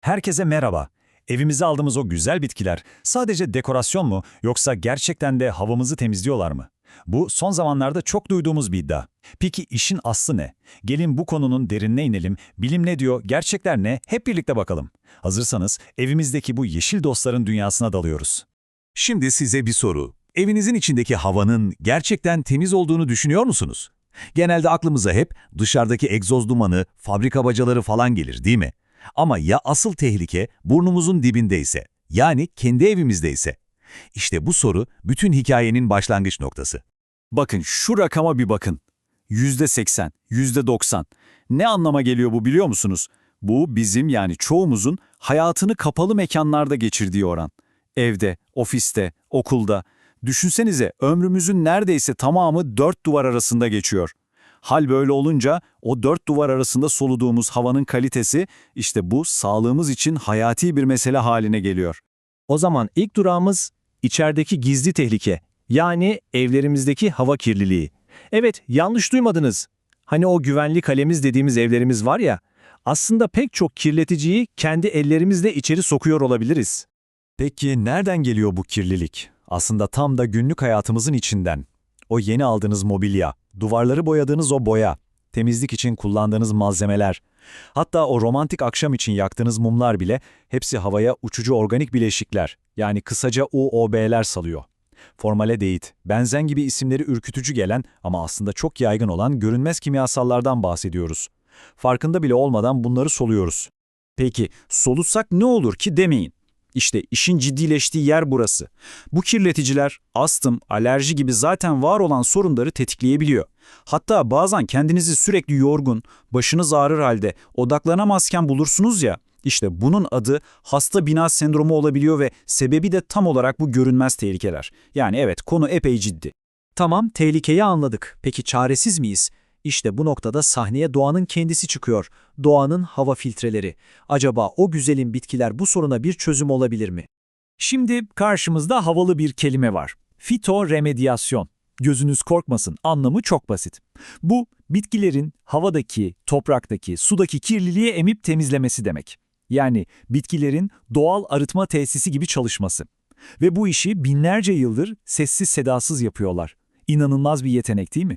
Herkese merhaba. Evimize aldığımız o güzel bitkiler sadece dekorasyon mu yoksa gerçekten de havamızı temizliyorlar mı? Bu son zamanlarda çok duyduğumuz bir iddia. Peki işin aslı ne? Gelin bu konunun derinine inelim. Bilim ne diyor, gerçekler ne? Hep birlikte bakalım. Hazırsanız evimizdeki bu yeşil dostların dünyasına dalıyoruz. Şimdi size bir soru. Evinizin içindeki havanın gerçekten temiz olduğunu düşünüyor musunuz? Genelde aklımıza hep dışarıdaki egzoz dumanı, fabrika bacaları falan gelir, değil mi? Ama ya asıl tehlike burnumuzun dibindeyse, yani kendi evimizdeyse? İşte bu soru bütün hikayenin başlangıç noktası. Bakın şu rakama bir bakın. %80, %90. Ne anlama geliyor bu biliyor musunuz? Bu bizim yani çoğumuzun hayatını kapalı mekanlarda geçirdiği oran. Evde, ofiste, okulda. Düşünsenize ömrümüzün neredeyse tamamı dört duvar arasında geçiyor. Hal böyle olunca o dört duvar arasında soluduğumuz havanın kalitesi işte bu sağlığımız için hayati bir mesele haline geliyor. O zaman ilk durağımız içerideki gizli tehlike, yani evlerimizdeki hava kirliliği. Evet, yanlış duymadınız. Hani o güvenli kalemiz dediğimiz evlerimiz var ya, aslında pek çok kirleticiyi kendi ellerimizle içeri sokuyor olabiliriz. Peki nereden geliyor bu kirlilik? Aslında tam da günlük hayatımızın içinden. O yeni aldığınız mobilya, duvarları boyadığınız o boya, temizlik için kullandığınız malzemeler, hatta o romantik akşam için yaktığınız mumlar bile hepsi havaya uçucu organik bileşikler, yani kısaca UOB'ler salıyor. Formaldehit, benzen gibi isimleri ürkütücü gelen ama aslında çok yaygın olan görünmez kimyasallardan bahsediyoruz. Farkında bile olmadan bunları soluyoruz. Peki solutsak ne olur ki demeyin. İşte işin ciddileştiği yer burası. Bu kirleticiler astım, alerji gibi zaten var olan sorunları tetikleyebiliyor. Hatta bazen kendinizi sürekli yorgun, başınız ağrır halde odaklanamazken bulursunuz ya, işte bunun adı hasta bina sendromu olabiliyor ve sebebi de tam olarak bu görünmez tehlikeler. Yani evet, konu epey ciddi. Tamam, tehlikeyi anladık. Peki çaresiz miyiz? İşte bu noktada sahneye doğanın kendisi çıkıyor. Doğanın hava filtreleri. Acaba o güzelim bitkiler bu soruna bir çözüm olabilir mi? Şimdi karşımızda havalı bir kelime var. Fitoremediyasyon. Gözünüz korkmasın, anlamı çok basit. Bu, bitkilerin havadaki, topraktaki, sudaki kirliliği emip temizlemesi demek. Yani bitkilerin doğal arıtma tesisi gibi çalışması. Ve bu işi binlerce yıldır sessiz sedasız yapıyorlar. İnanılmaz bir yetenek değil mi?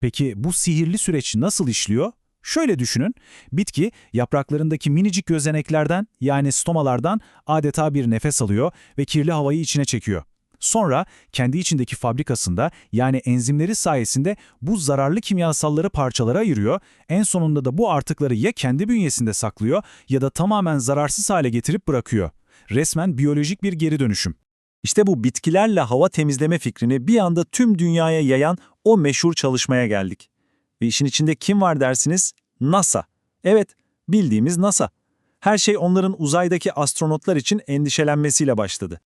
Peki bu sihirli süreç nasıl işliyor? Şöyle düşünün, bitki yapraklarındaki minicik gözeneklerden yani stomalardan adeta bir nefes alıyor ve kirli havayı içine çekiyor. Sonra kendi içindeki fabrikasında yani enzimleri sayesinde bu zararlı kimyasalları parçalara ayırıyor, en sonunda da bu artıkları ya kendi bünyesinde saklıyor ya da tamamen zararsız hale getirip bırakıyor. Resmen biyolojik bir geri dönüşüm. İşte bu bitkilerle hava temizleme fikrini bir anda tüm dünyaya yayan o meşhur çalışmaya geldik. Ve işin içinde kim var dersiniz? NASA. Evet, bildiğimiz NASA. Her şey onların uzaydaki astronotlar için endişelenmesiyle başladı.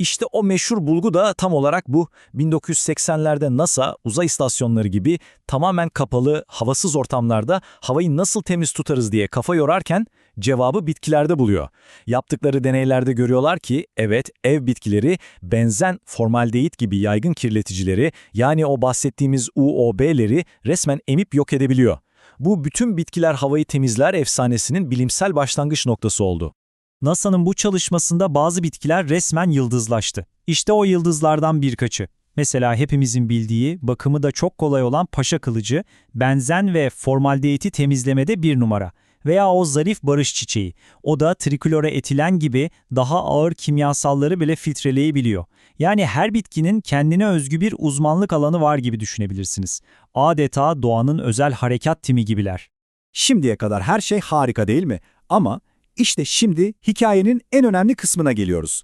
İşte o meşhur bulgu da tam olarak bu. 1980'lerde NASA, uzay istasyonları gibi tamamen kapalı, havasız ortamlarda havayı nasıl temiz tutarız diye kafa yorarken cevabı bitkilerde buluyor. Yaptıkları deneylerde görüyorlar ki evet, ev bitkileri benzen formaldehit gibi yaygın kirleticileri yani o bahsettiğimiz UOB'leri resmen emip yok edebiliyor. Bu bütün bitkiler havayı temizler efsanesinin bilimsel başlangıç noktası oldu. NASA'nın bu çalışmasında bazı bitkiler resmen yıldızlaştı. İşte o yıldızlardan birkaçı. Mesela hepimizin bildiği, bakımı da çok kolay olan paşa kılıcı, benzen ve formaldehiti temizlemede bir numara. Veya o zarif barış çiçeği. O da trikloroetilen gibi daha ağır kimyasalları bile filtreleyebiliyor. Yani her bitkinin kendine özgü bir uzmanlık alanı var gibi düşünebilirsiniz. Adeta doğanın özel harekat timi gibiler. Şimdiye kadar her şey harika değil mi? Ama işte şimdi hikayenin en önemli kısmına geliyoruz.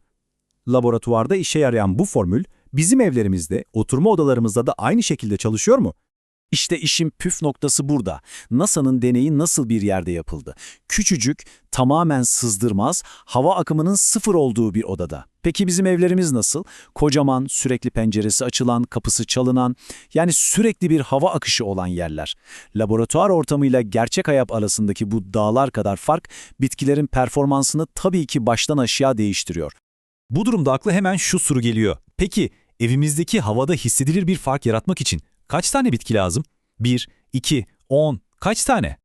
Laboratuvarda işe yarayan bu formül bizim evlerimizde, oturma odalarımızda da aynı şekilde çalışıyor mu? İşte işin püf noktası burada. NASA'nın deneyi nasıl bir yerde yapıldı? Küçücük, tamamen sızdırmaz, hava akımının sıfır olduğu bir odada. Peki bizim evlerimiz nasıl? Kocaman, sürekli penceresi açılan, kapısı çalınan, yani sürekli bir hava akışı olan yerler. Laboratuvar ortamıyla gerçek hayat arasındaki bu dağlar kadar fark, bitkilerin performansını tabii ki baştan aşağı değiştiriyor. Bu durumda akla hemen şu soru geliyor. Peki evimizdeki havada hissedilir bir fark yaratmak için kaç tane bitki lazım? 1, 2, 10, kaç tane?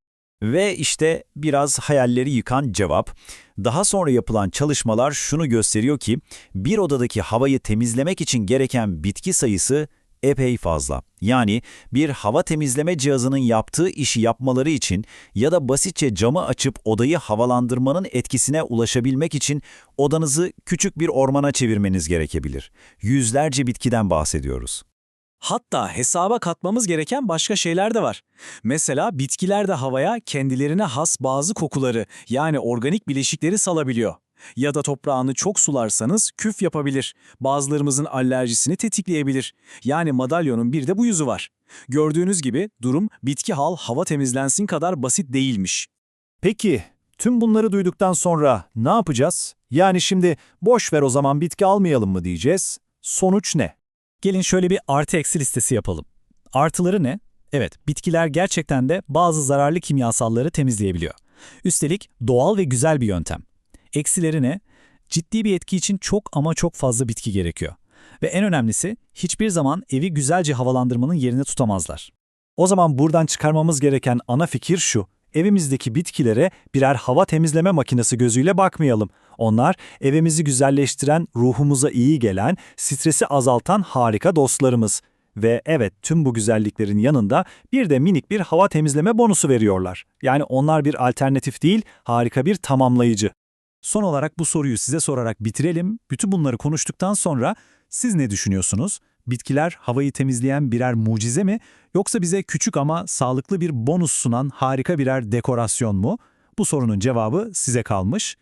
Ve işte biraz hayalleri yıkan cevap. Daha sonra yapılan çalışmalar şunu gösteriyor ki bir odadaki havayı temizlemek için gereken bitki sayısı epey fazla. Yani bir hava temizleme cihazının yaptığı işi yapmaları için ya da basitçe camı açıp odayı havalandırmanın etkisine ulaşabilmek için odanızı küçük bir ormana çevirmeniz gerekebilir. Yüzlerce bitkiden bahsediyoruz. Hatta hesaba katmamız gereken başka şeyler de var. Mesela bitkiler de havaya kendilerine has bazı kokuları, yani organik bileşikleri salabiliyor. Ya da toprağını çok sularsanız küf yapabilir. Bazılarımızın alerjisini tetikleyebilir. Yani madalyonun bir de bu yüzü var. Gördüğünüz gibi durum bitki hava temizlensin kadar basit değilmiş. Peki, tüm bunları duyduktan sonra ne yapacağız? Yani şimdi boş ver o zaman bitki almayalım mı diyeceğiz? Sonuç ne? Gelin şöyle bir artı eksi listesi yapalım. Artıları ne? Evet, bitkiler gerçekten de bazı zararlı kimyasalları temizleyebiliyor. Üstelik doğal ve güzel bir yöntem. Eksileri ne? Ciddi bir etki için çok ama çok fazla bitki gerekiyor. Ve en önemlisi, hiçbir zaman evi güzelce havalandırmanın yerini tutamazlar. O zaman buradan çıkarmamız gereken ana fikir şu: evimizdeki bitkilere birer hava temizleme makinesi gözüyle bakmayalım. Onlar evimizi güzelleştiren, ruhumuza iyi gelen, stresi azaltan harika dostlarımız. Ve evet, tüm bu güzelliklerin yanında bir de minik bir hava temizleme bonusu veriyorlar. Yani onlar bir alternatif değil, harika bir tamamlayıcı. Son olarak bu soruyu size sorarak bitirelim. Bütün bunları konuştuktan sonra siz ne düşünüyorsunuz? Bitkiler havayı temizleyen birer mucize mi, yoksa bize küçük ama sağlıklı bir bonus sunan harika birer dekorasyon mu? Bu sorunun cevabı size kalmış.